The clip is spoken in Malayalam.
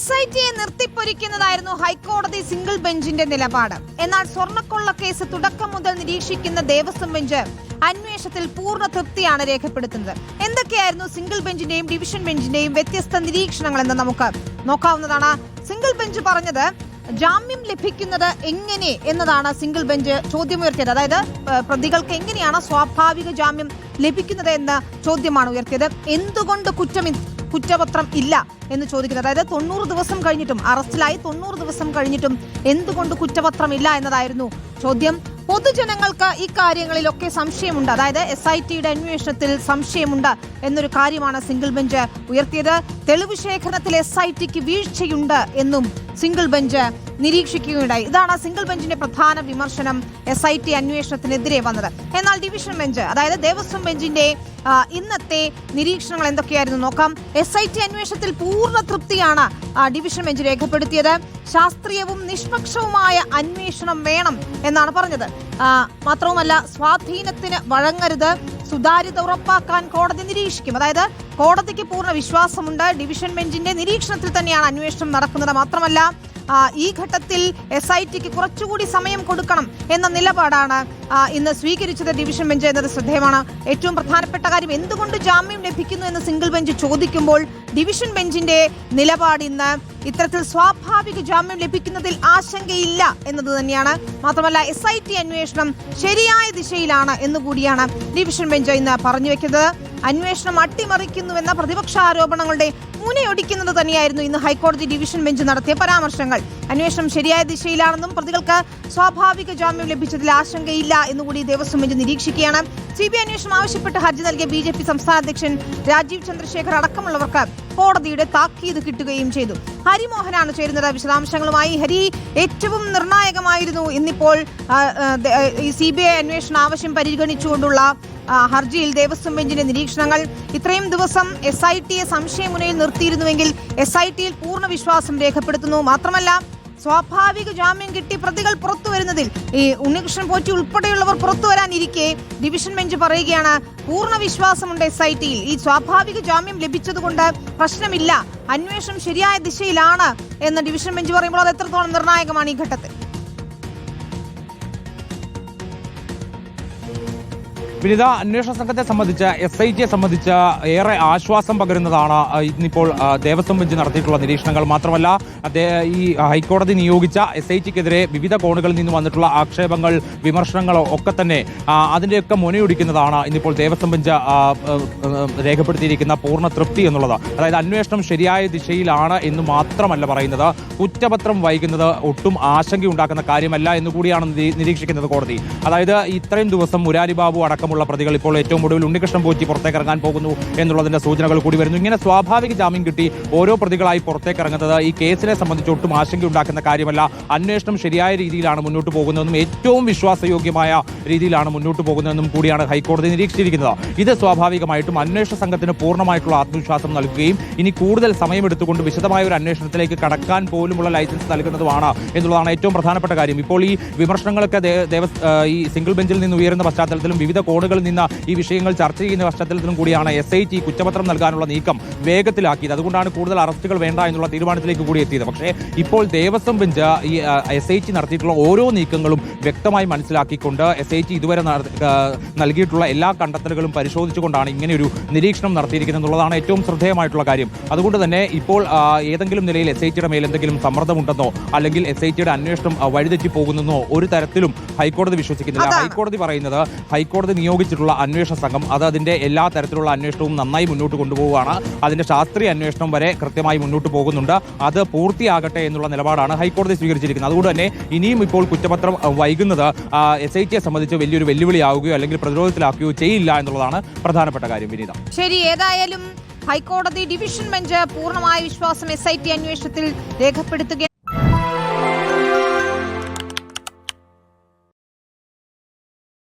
SITയെ നിർത്തിപ്പൊരിക്കുന്നതായിരുന്നു ഹൈക്കോടതി സിംഗിൾ ബെഞ്ചിന്റെ നിലപാട്. എന്നാൽ സ്വർണ്ണക്കൊള്ള കേസ് തുടക്കം മുതൽ നിരീക്ഷിക്കുന്ന ദേവസ്വം ബെഞ്ച് അന്വേഷണത്തിൽ പൂർണ്ണ തൃപ്തിയാണ് രേഖപ്പെടുത്തുന്നത്. എന്തൊക്കെയായിരുന്നു സിംഗിൾ ബെഞ്ചിന്റെയും ഡിവിഷൻ ബെഞ്ചിന്റെയും വ്യത്യസ്ത നിരീക്ഷണങ്ങൾ എന്ന് നമുക്ക് നോക്കാവുന്നതാണ്. സിംഗിൾ ബെഞ്ച് പറഞ്ഞത് ജാമ്യം ലഭിക്കുന്നത് എങ്ങനെ എന്നതാണ് സിംഗിൾ ബെഞ്ച് ചോദ്യമുയർത്തിയത്. അതായത് പ്രതികൾക്ക് എങ്ങനെയാണ് സ്വാഭാവിക ജാമ്യം ലഭിക്കുന്നത് എന്ന ചോദ്യമാണ് ഉയർത്തിയത്. എന്തുകൊണ്ട് കുറ്റപത്രം ഇല്ല എന്ന് ചോദിക്കുന്നത്. അതായത് 90 ദിവസം കഴിഞ്ഞിട്ടും അറസ്റ്റിലായി 90 ദിവസം കഴിഞ്ഞിട്ടും എന്തുകൊണ്ട് കുറ്റപത്രം ഇല്ല എന്നതായിരുന്നു ചോദ്യം. പൊതുജനങ്ങൾക്ക് ഈ കാര്യങ്ങളിലൊക്കെ സംശയമുണ്ട്. അതായത് SITയുടെ അന്വേഷണത്തിൽ സംശയമുണ്ട് എന്നൊരു കാര്യമാണ് സിംഗിൾ ബെഞ്ച് ഉയർത്തിയത്. തെളിവ് ശേഖരണത്തിൽ SITക്ക് വീഴ്ചയുണ്ട് എന്നും സിംഗിൾ ബെഞ്ച് നിരീക്ഷിക്കുകയുണ്ടായി. ഇതാണ് സിംഗിൾ ബെഞ്ചിന്റെ പ്രധാന വിമർശനം SIT അന്വേഷണത്തിനെതിരെ വന്നത്. എന്നാൽ ഡിവിഷൻ ബെഞ്ച്, അതായത് ദേവസ്വം ബെഞ്ചിന്റെ ഇന്നത്തെ നിരീക്ഷണങ്ങൾ എന്തൊക്കെയായിരുന്നു നോക്കാം. SIT അന്വേഷണത്തിൽ പൂർണ്ണ തൃപ്തിയാണ് ഡിവിഷൻ ബെഞ്ച് രേഖപ്പെടുത്തിയത്. ശാസ്ത്രീയവും നിഷ്പക്ഷവുമായ അന്വേഷണം വേണം എന്നാണ് പറഞ്ഞത്. മാത്രവുമല്ല, സ്വാധീനത്തിന് വഴങ്ങരുത്, സുതാര്യത ഉറപ്പാക്കാൻ കോടതി നിരീക്ഷിക്കും. അതായത് കോടതിക്ക് പൂർണ്ണ വിശ്വാസമുണ്ട്. ഡിവിഷൻ ബെഞ്ചിന്റെ നിരീക്ഷണത്തിൽ തന്നെയാണ് അന്വേഷണം നടക്കുന്നത്. മാത്രമല്ല, ഈ ഘട്ടത്തിൽ SITക്ക് കുറച്ചുകൂടി സമയം കൊടുക്കണം എന്ന നിലപാടാണ് ഇന്ന് സ്വീകരിച്ചത് ഡിവിഷൻ ബെഞ്ച് എന്നത് ശ്രദ്ധേയമാണ്. ഏറ്റവും പ്രധാനപ്പെട്ട കാര്യം, എന്തുകൊണ്ട് ജാമ്യം ലഭിക്കുന്നു എന്ന് സിംഗിൾ ബെഞ്ച് ചോദിക്കുമ്പോൾ ഡിവിഷൻ ബെഞ്ചിന്റെ നിലപാട് ഇന്ന് ഇത്തരത്തിൽ സ്വാഭാവിക ജാമ്യം ലഭിക്കുന്നതിൽ ആശങ്കയില്ല എന്നത് തന്നെയാണ്. മാത്രമല്ല, SIT അന്വേഷണം ശരിയായ ദിശയിലാണ് എന്നുകൂടിയാണ് ഡിവിഷൻ ബെഞ്ച് ഇന്ന് പറഞ്ഞു വെക്കുന്നത്. അന്വേഷണം അട്ടിമറിക്കുന്നുവെന്ന പ്രതിപക്ഷ ആരോപണങ്ങളുടെ മുനയൊടിക്കുന്നത് തന്നെയായിരുന്നു ഇന്ന് ഹൈക്കോടതി ഡിവിഷൻ ബെഞ്ച് നടത്തിയ പരാമർശങ്ങൾ. അന്വേഷണം ശരിയായ ദിശയിലാണെന്നും പ്രതികൾക്ക് സ്വാഭാവിക ജാമ്യം ലഭിച്ചതിൽ ആശങ്കയില്ല എന്നുകൂടി ദേവസ്വം ബെഞ്ച് നിരീക്ഷിക്കുകയാണ്. CBI അന്വേഷണം ആവശ്യപ്പെട്ട് ഹർജി നൽകിയ BJP സംസ്ഥാന അധ്യക്ഷൻ രാജീവ് ചന്ദ്രശേഖർ അടക്കമുള്ളവർക്ക് കോടതിയുടെ താക്കീത് കിട്ടുകയും ചെയ്തു. ഹരിമോഹനാണ് ചേരുന്നത് വിശദാംശങ്ങളുമായി. ഹരി, ഏറ്റവും നിർണായകമായിരുന്നു ഇന്നിപ്പോൾ ഈ CBI അന്വേഷണ ആവശ്യം പരിഗണിച്ചുകൊണ്ടുള്ള ഹർജിയിൽ ദേവസ്വം ബെഞ്ചിന്റെ നിരീക്ഷണങ്ങൾ. ഇത്രയും ദിവസം SITയെ സംശയമുനയിൽ നിർത്തിയിരുന്നുവെങ്കിൽ SITയിൽ പൂർണ്ണ വിശ്വാസം രേഖപ്പെടുത്തുന്നു. മാത്രമല്ല, സ്വാഭാവിക ജാമ്യം കിട്ടി പ്രതികൾ പുറത്തു വരുന്നതിൽ ഈ ഉണ്ണികൃഷ്ണൻ പോറ്റി ഉൾപ്പെടെയുള്ളവർ പുറത്തു വരാനിരിക്കെ ഡിവിഷൻ ബെഞ്ച് പറയുകയാണ് പൂർണ്ണ വിശ്വാസമുണ്ട് SITയിൽ. ഈ സ്വാഭാവിക ജാമ്യം ലഭിച്ചതുകൊണ്ട് പ്രശ്നമില്ല, അന്വേഷണം ശരിയായ ദിശയിലാണ് എന്ന് ഡിവിഷൻ ബെഞ്ച് പറയുമ്പോൾ അത് എത്രത്തോളം നിർണായകമാണ് ഈ ഘട്ടത്തിൽ? വിനിത, അന്വേഷണ സംഘത്തെ സംബന്ധിച്ച് SITയെ സംബന്ധിച്ച് ഏറെ ആശ്വാസം പകരുന്നതാണ് ഇന്നിപ്പോൾ ദേവസ്വം ബെഞ്ച് നടത്തിയിട്ടുള്ള നിരീക്ഷണങ്ങൾ. മാത്രമല്ല, ഈ ഹൈക്കോടതി നിയോഗിച്ച SITക്കെതിരെ വിവിധ കോണുകളിൽ നിന്ന് വന്നിട്ടുള്ള ആക്ഷേപങ്ങൾ, വിമർശനങ്ങൾ ഒക്കെ തന്നെ അതിൻ്റെയൊക്കെ മുനയൊടിക്കുന്നതാണ് ഇന്നിപ്പോൾ ദേവസ്വം ബെഞ്ച് രേഖപ്പെടുത്തിയിരിക്കുന്ന പൂർണ്ണ തൃപ്തി എന്നുള്ളത്. അതായത് അന്വേഷണം ശരിയായ ദിശയിലാണ് എന്ന് മാത്രമല്ല പറയുന്നത്, കുറ്റപത്രം വൈകുന്നത് ഒട്ടും ആശങ്കയുണ്ടാക്കുന്ന കാര്യമല്ല എന്നുകൂടിയാണ് നിരീക്ഷിക്കുന്നത് കോടതി. അതായത് ഇത്രയും ദിവസം മുരാരി ബാബു അടക്കം പ്രതികൾ ഇപ്പോൾ ഏറ്റവും ഒടുവിൽ ഉണ്ണികൃഷ്ണൻ പോറ്റി പുറത്തേക്കിറങ്ങാൻ പോകുന്നു എന്നുള്ളതിന്റെ സൂചനകൾ കൂടി വരുന്നു. ഇങ്ങനെ സ്വാഭാവിക ജാമ്യം കിട്ടി ഓരോ പ്രതികളായി പുറത്തേക്കിറങ്ങുന്നത് ഈ കേസിനെ സംബന്ധിച്ച് ഒട്ടും ആശങ്കയുണ്ടാക്കുന്ന കാര്യമല്ല. അന്വേഷണം ശരിയായ രീതിയിലാണ് മുന്നോട്ട് പോകുന്നതെന്നും ഏറ്റവും വിശ്വാസയോഗ്യമായ രീതിയിലാണ് മുന്നോട്ട് പോകുന്നതെന്നും കൂടിയാണ് ഹൈക്കോടതി നിരീക്ഷിച്ചിരിക്കുന്നത്. ഇത് സ്വാഭാവികമായിട്ടും അന്വേഷണ സംഘത്തിന് പൂർണ്ണമായിട്ടുള്ള ആത്മവിശ്വാസം നൽകുകയും ഇനി കൂടുതൽ സമയമെടുത്തുകൊണ്ട് വിശദമായ ഒരു അന്വേഷണത്തിലേക്ക് കടക്കാൻ പോലുമുള്ള ലൈസൻസ് നൽകുന്നതുമാണ് എന്നുള്ളതാണ് ഏറ്റവും പ്രധാനപ്പെട്ട കാര്യം. ഇപ്പോൾ ഈ വിമർശനങ്ങളൊക്കെ ഈ സിംഗിൾ ബെഞ്ചിൽ നിന്ന് ഉയരുന്ന പശ്ചാത്തലത്തിലും വിവിധ കോണുകളിൽ നിന്ന് ഈ വിഷയങ്ങൾ ചർച്ച ചെയ്യുന്ന പശ്ചാത്തലത്തിലും കൂടിയാണ് SIT കുറ്റപത്രം നൽകാനുള്ള നീക്കം വേഗത്തിലാക്കിയത്. അതുകൊണ്ടാണ് കൂടുതൽ അറസ്റ്റുകൾ വേണ്ട എന്നുള്ള തീരുമാനത്തിലേക്ക് കൂടി എത്തിയത്. പക്ഷേ ഇപ്പോൾ ദേവസ്വം ബെഞ്ച് ഈ SIT നടത്തിയിട്ടുള്ള ഓരോ നീക്കങ്ങളും വ്യക്തമായി മനസ്സിലാക്കിക്കൊണ്ട് SIT ഇതുവരെ നൽകിയിട്ടുള്ള എല്ലാ കണ്ടെത്തലുകളും പരിശോധിച്ചുകൊണ്ടാണ് ഇങ്ങനെയൊരു നിരീക്ഷണം നടത്തിയിരിക്കുന്നത് എന്നുള്ളതാണ് ഏറ്റവും ശ്രദ്ധേയമായിട്ടുള്ള കാര്യം. അതുകൊണ്ട് തന്നെ ഇപ്പോൾ ഏതെങ്കിലും നിലയിൽ SITയുടെ മേൽ എന്തെങ്കിലും സമ്മർദ്ദമുണ്ടെന്നോ അല്ലെങ്കിൽ SITയുടെ അന്വേഷണം വഴിതെറ്റി പോകുന്നെന്നോ ഒരു തരത്തിലും ഹൈക്കോടതി വിശ്വസിക്കുന്നില്ല. ഹൈക്കോടതി പറയുന്നത് ഹൈക്കോടതി നിയോഗിച്ചിട്ടുള്ള അന്വേഷണ സംഘം അതിന്റെ എല്ലാ തരത്തിലുള്ള അന്വേഷണവും നന്നായി മുന്നോട്ട് കൊണ്ടുപോവുകയാണ്. അതിന്റെ ശാസ്ത്രീയ അന്വേഷണം വരെ കൃത്യമായി മുന്നോട്ട് പോകുന്നുണ്ട്. അത് പൂർത്തിയാകട്ടെ എന്നുള്ള നിലപാടാണ് ഹൈക്കോടതി സ്വീകരിച്ചിരിക്കുന്നത്. അതുകൊണ്ട് തന്നെ ഇനിയും ഇപ്പോൾ കുറ്റപത്രം വൈകുന്നത് SITയെ സംബന്ധിച്ച് വലിയൊരു വെല്ലുവിളിയാവുകയോ അല്ലെങ്കിൽ പ്രതിരോധത്തിലാക്കുകയോ ചെയ്യില്ല എന്നുള്ളതാണ് പ്രധാനപ്പെട്ട കാര്യം. വിനീത, ശരി, ഏതായാലും ഹൈക്കോടതി ഡിവിഷൻ ബെഞ്ച് പൂർണ്ണമായ വിശ്വാസം SIT അന്വേഷണത്തിൽ രേഖപ്പെടുത്തുക